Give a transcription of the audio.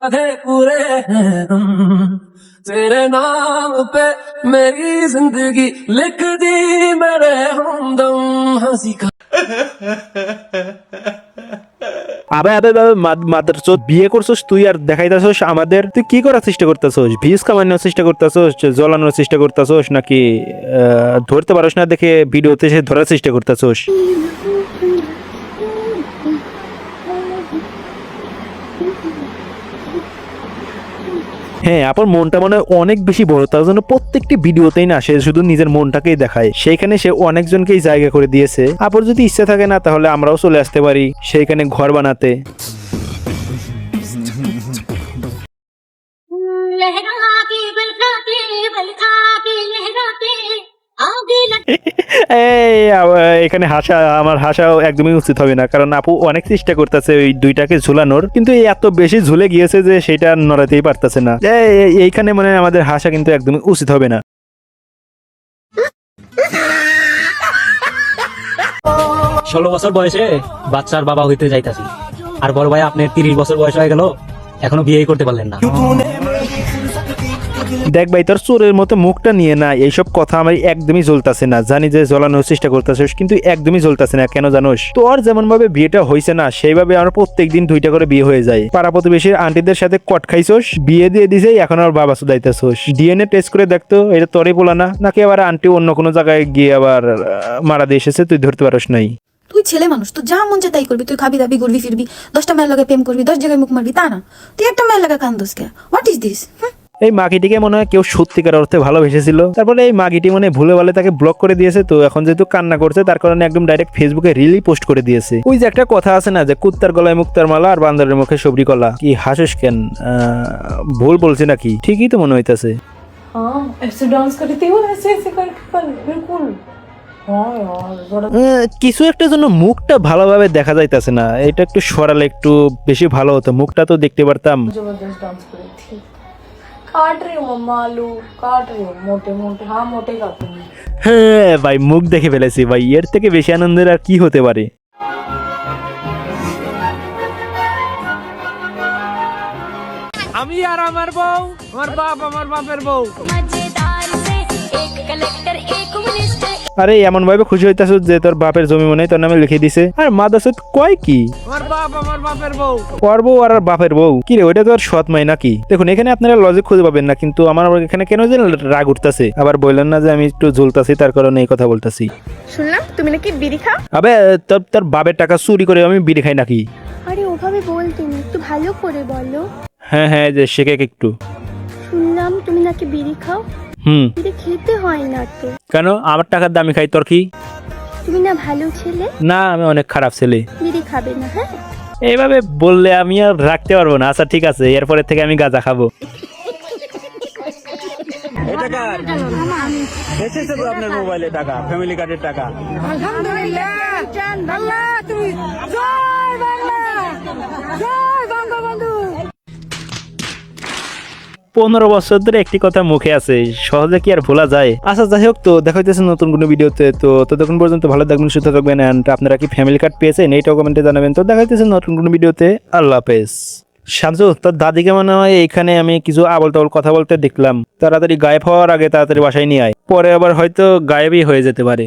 आधे पूरे हैं हम तेरे नाम पे मेरी जिंदगी लिख दी मेरे हमदम हंसी का আবে আবে আবে মাদার চোদ বিয়ে করছস তুই আর দেখাইতাছস আমাদের তুই কি করার চেষ্টা করতেছস ভিউজ কামানোর চেষ্টা করতেছস জ্বলানোর চেষ্টা করতেছস নাকি ধরতে পারস না দেখে ভিডিওতে সে ধরার চেষ্টা করতেছস হ্যাঁ আপনার মনটা মনে হয় অনেক বেশি বড় তার জন্য প্রত্যেকটি ভিডিওতেই না সে শুধু নিজের মনটাকেই দেখায় সেইখানে সে অনেকজনকেই জায়গা করে দিয়েছে আপনার যদি ইচ্ছা থাকে না তাহলে আমরাও চলে আসতে পারি সেইখানে ঘর বানাতে এখানে হাসা আমার হাসাও একদমই উচিত হবে না কারণ আপু অনেক চেষ্টা করতেছে ওই দুইটাকে ঝুলানোর কিন্তু এত বেশি ঝুলে গিয়েছে যে সেটা নড়াতেই পারতেছে না এইখানে মানে আমাদের হাসা কিন্তু একদমই উচিত হবে না 16 বছর বয়সে বাচ্চার বাবা হইতে যাইতাছি আর বড় ভাই আপনার 30 বছর বয়স হয়ে গেল এখনো বিয়ে করতে পারলেন না দেখ ভাই তোর চোরের মতো মুখটা নিয়ে না এইসব কথা আমার একদমই জ্বলতাছে না জানি যে জ্বলানোর চেষ্টা করতেছিস কিন্তু একদমই জ্বলতাছে না কেন জানোস তোর যেমন ভাবে বিয়েটা হয়েছে না সেইভাবে আমার প্রত্যেকদিন দুইটা করে বিয়ে হয়ে যায় পাড়া প্রতিবেশীর আন্টিদের সাথে কট খাইছস বিয়ে দিয়ে দিছে এখন আর বাবা সুদাইতেছস ডিএনএ টেস্ট করে দেখতো এটা তোরই বলা না নাকি আবার আন্টি অন্য কোনো জায়গায় গিয়ে আবার মারা দিয়ে এসেছে তুই ধরতে পারস নাই তুই ছেলে মানুষ তো যা মন চায় তাই করবি তুই খাবি দাবি ঘুরবি ফিরবি 10টা মেয়ের লাগে প্রেম করবি 10 জায়গায় মুখ মারবি তা না তুই একটা মেয়ের লাগে কান্দোস কে হোয়াট ইজ দিস এই মাগিটিকে মনে হয় কেউ সত্যিকার অর্থে ভালোবেসেছিল তারপরে এই মাগিটি মানে ভুলে ভালে তাকে ব্লক করে দিয়েছে তো এখন যেহেতু কান্না করছে তার কারণে একদম ডাইরেক্ট ফেসবুকে রিলি পোস্ট করে দিয়েছে ওই যে একটা কথা আছে না যে কুত্তার গলায় মুক্তার মালা আর বান্দরের মুখে সবরি কলা কি হাসিস কেন ভুল বলছি নাকি ঠিকই তো মনে হইতাছে हाँ ऐसे डांस करती हो ऐसे ऐसे करके पर बिल्कुल हाँ यार बड़ा কিছু একটা জন্য মুখটা ভালোভাবে দেখা যাইতাছে না এটা একটু সরালে একটু বেশি ভালো হতো মুখটা তো দেখতে পারতাম जबरदस्त डांस कर रही थी काट रही हूँ मम्मा आलू काट रही हूँ मोटे मोटे हाँ मोटे काटूंगी হ্যাঁ ভাই মুখ দেখে ফেলেছি ভাই এর থেকে বেশি আনন্দের আর কি হতে পারে আমি আর আমার বউ আমার বাপ আমার বাপের বউ আরে এমন ভাবে খুশি হইতাছ যে তোর বাপের জমি মনে হয় তোর নামে লিখে দিছে আর মাদাসত কয় কি আমার বাপ আমার বাপের বউ ওর বউ আর বাপের বউ কি রে ওইটা তো আর সৎ মাই নাকি দেখুন এখানে আপনারা লজিক খুঁজে পাবেন না কিন্তু আমার এখানে কেন যে রাগ উঠতাছে আবার বললেন না যে আমি একটু ঝুলতাছি তার কারণে এই কথা বলতাছি শুনলাম তুমি নাকি বিড়ি খাও আবে তোর বাপের টাকা চুরি করে আমি বিড়ি খাই নাকি আরে ওভাবে বলতে না একটু ভালো করে বলো হ্যাঁ হ্যাঁ যে শেখে একটু শুনলাম তুমি নাকি বিড়ি খাও বিড়ি খেতে হয় না তো কেন আমার টাকার দামি খাই তোর কি তুমি না ভালো ছেলে না আমি অনেক খারাপ ছেলে বিড়ি খাবে না হ্যাঁ এইভাবে বললে আমি আর রাখতে পারবো না আচ্ছা ঠিক আছে এরপরের থেকে আমি গাঁজা খাবো আপনার মোবাইলে টাকা ফ্যামিলি কার্ডের টাকা আলহামদুলিল্লাহ আল্লাহ তুমি জয় বাংলা জয় বঙ্গবন্ধু 15 বছর ধরে একটি কথা মুখে আছে সহজে কি আর ভোলা যায় আচ্ছা যাই হোক তো দেখা হইতেছে নতুন কোনো ভিডিওতে তো ততক্ষণ পর্যন্ত ভালো থাকবেন সুস্থ থাকবেন এন্ড আপনারা কি ফ্যামিলি কার্ড পেয়েছেন এইটাও কমেন্টে জানাবেন তো দেখা হইতেছে নতুন কোনো ভিডিওতে আল্লাহ হাফেজ শামসু তোর দাদিকে মনে হয় এইখানে আমি কিছু আবল তাবল কথা বলতে দেখলাম তাড়াতাড়ি গায়েব হওয়ার আগে তাড়াতাড়ি বাসায় নিয়ে আয় পরে আবার হয়তো গায়েবই হয়ে যেতে পারে